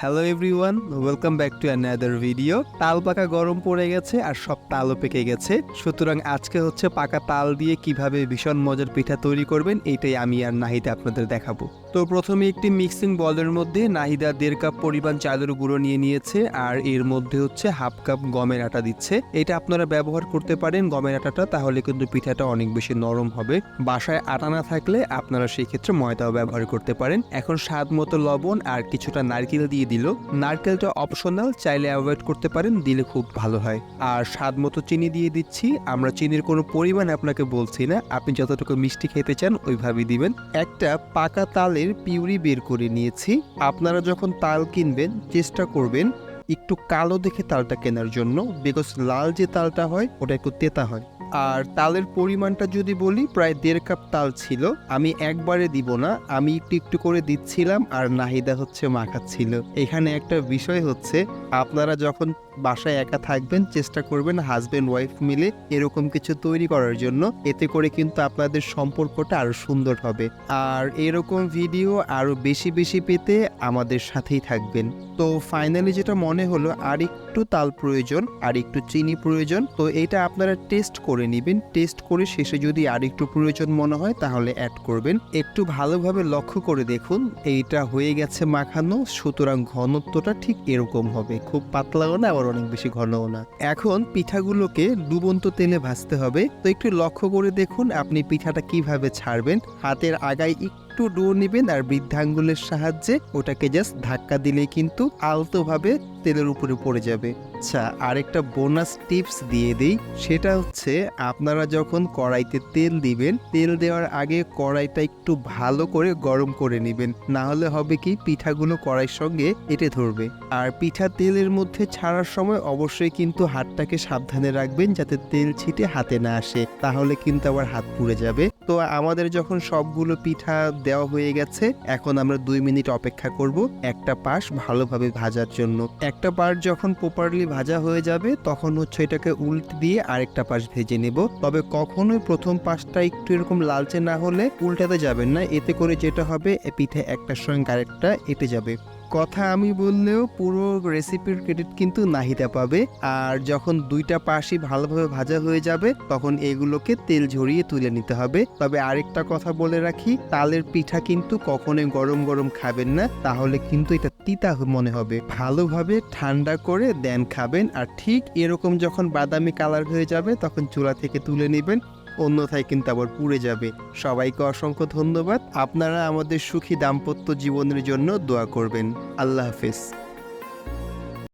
Hello everyone, welcome back to another video. তাল পাকা গরম পড়ে গেছে আর সব তালও পেকে গেছে, সুতরাং আজকে হচ্ছে পাকা তাল দিয়ে কিভাবে ভীষণ মজার পিঠা তৈরি করবেন এইটাই আমি আর নাহিদা আপনাদের দেখাবো। তো প্রথমে একটি মিক্সিং বলের মধ্যে নাহিদা 1.5 কাপ পরিমাণ চালের গুঁড়ো নিয়ে নিয়েছে আর এর মধ্যে হচ্ছে 1/2 কাপ গমের আটা দিচ্ছে। এটা আপনারা ব্যবহার করতে পারেন গমের আটাটা, তাহলে কিন্তু পিঠাটা অনেক বেশি নরম হবে। বাসায় আটা না থাকলে আপনারা সেই ক্ষেত্রে ময়দাও ব্যবহার করতে পারেন। এখন স্বাদ মতো লবণ আর কিছুটা নারকেল দিয়ে দিল। নারকেলটা অপশনাল, চাইলে অ্যাভয়েড করতে পারেন, দিলে খুব ভালো হয়। আর স্বাদ মতো চিনি দিয়ে দিচ্ছি। আমরা চিনির কোনো পরিমাণ আপনাকে বলছি না, আপনি যতটুকু মিষ্টি খেতে চান ওইভাবেই দিবেন। একটা পাকা তালের পিউরি বের করে নিয়েছি। আপনারা যখন তাল কিনবেন চেষ্টা করবেন একটু কালো দেখে তালটা কেনার জন্য, বিকজ লাল যে তালটা হয় ওটা একটু তেতা হয়। আর তালের পরিমাণটা যদি বলি, প্রায় 1.5 কাপ তাল ছিল। আমি একবারে দিব না, আমি একটু একটু করে দিচ্ছিলাম আর নাহিদা হচ্ছে মাখাচ্ছিল। এখানে একটা বিষয় হচ্ছে, আপনারা যখন বাসায় একা থাকবেন চেষ্টা করবেন হাজবেন্ড ওয়াইফ মিলে এরকম কিছু তৈরি করার জন্য, এতে করে কিন্তু আপনাদের সম্পর্কটা আরো সুন্দর হবে। আর এরকম ভিডিও আরো বেশি বেশি পেতে আমাদের সাথেই থাকবেন। তো ফাইনালি যেটা মনে হলো, আর একটু তাল প্রয়োজন, আর একটু চিনি প্রয়োজন। তো এটা আপনারা টেস্ট করে নেবেন, টেস্ট করে শেষে যদি আর একটু প্রয়োজন মনে হয় তাহলে অ্যাড করবেন। একটু ভালোভাবে লক্ষ্য করে দেখুন, এইটা হয়ে গেছে মাখানো, সুতরাং ঘনত্বটা ঠিক এরকম হবে, খুব পাতলাও না আবার অনেক বেশি ঘনও না। এখন পিঠাগুলোকে ডুবন্ত তেলে ভাজতে হবে। তো একটু লক্ষ্য করে দেখুন আপনি পিঠাটা কিভাবে ছাড়বেন। হাতের আগায় একটু ডো নেবেন আর বৃদ্ধাঙ্গুলের সাহায্যে ওটাকে জাস্ট ধাক্কা দিলেই কিন্তু আলতোভাবে তেলের উপরে পড়ে যাবে। আচ্ছা, আরেকটা বোনাস টিপস দিয়ে দিই, সেটা হচ্ছে আপনারা যখন কড়াইতে তেল দিবেন, তেল দেওয়ার আগে কড়াইটা একটু ভালো করে গরম করে নেবেন, না হলে হবে কি পিঠাগুলো কড়াইয়ের সঙ্গে এঁটে ধরবে। আর পিঠা তেলের মধ্যে ছাড়ার সময় অবশ্যই কিন্তু হাতটাকে সাবধানে রাখবেন যাতে তেল ছিটে হাতে না আসে, তাহলে কিন্তু আবার হাত পুড়ে যাবে। তো আমাদের যখন সবগুলো পিঠা দেওয়া হয়ে গেছে, এখন আমরা 2 মিনিট অপেক্ষা করব একটা পাশ ভালোভাবে ভাজার জন্য। একটা পাশ যখন প্রপারলি ভাজা হয়ে যাবে তখন হচ্ছে এটাকে উল্টে দিয়ে আরেকটা পাশ ভেজে নেব। তবে কখনোই প্রথম পাশটা একটু এরকম লালচে না হলে উল্টাতে যাবেন না, এতে করে যেটা হবে পিঠে একটার সঙ্গে আরেকটা এঁটে যাবে। কথা আমি বললেও পুরো রেসিপির ক্রেডিট কিন্তু নাহিদা পাবে। আর যখন দুইটা পাশই ভালোভাবে ভাজা হয়ে যাবে তখন এগুলোকে তেল ঝরিয়ে তুলে নিতে হবে। তবে আরেকটা কথা বলে রাখি, তালের পিঠা কিন্তু কখনোই গরম গরম খাবেন না, তাহলে কিন্তু এটা তিতা মনে হবে। ভালোভাবে ঠান্ডা করে দেন খাবেন। আর ঠিক এরকম যখন বাদামি কালার হয়ে যাবে তখন চুলা থেকে তুলে নেবেন, অন্যথায় কিন্তু আবার পুড়ে যাবে। সবাইকে অসংখ্য ধন্যবাদ। আপনারা আমাদের সুখী দাম্পত্য জীবনের জন্য দোয়া করবেন। আল্লাহ হাফেজ।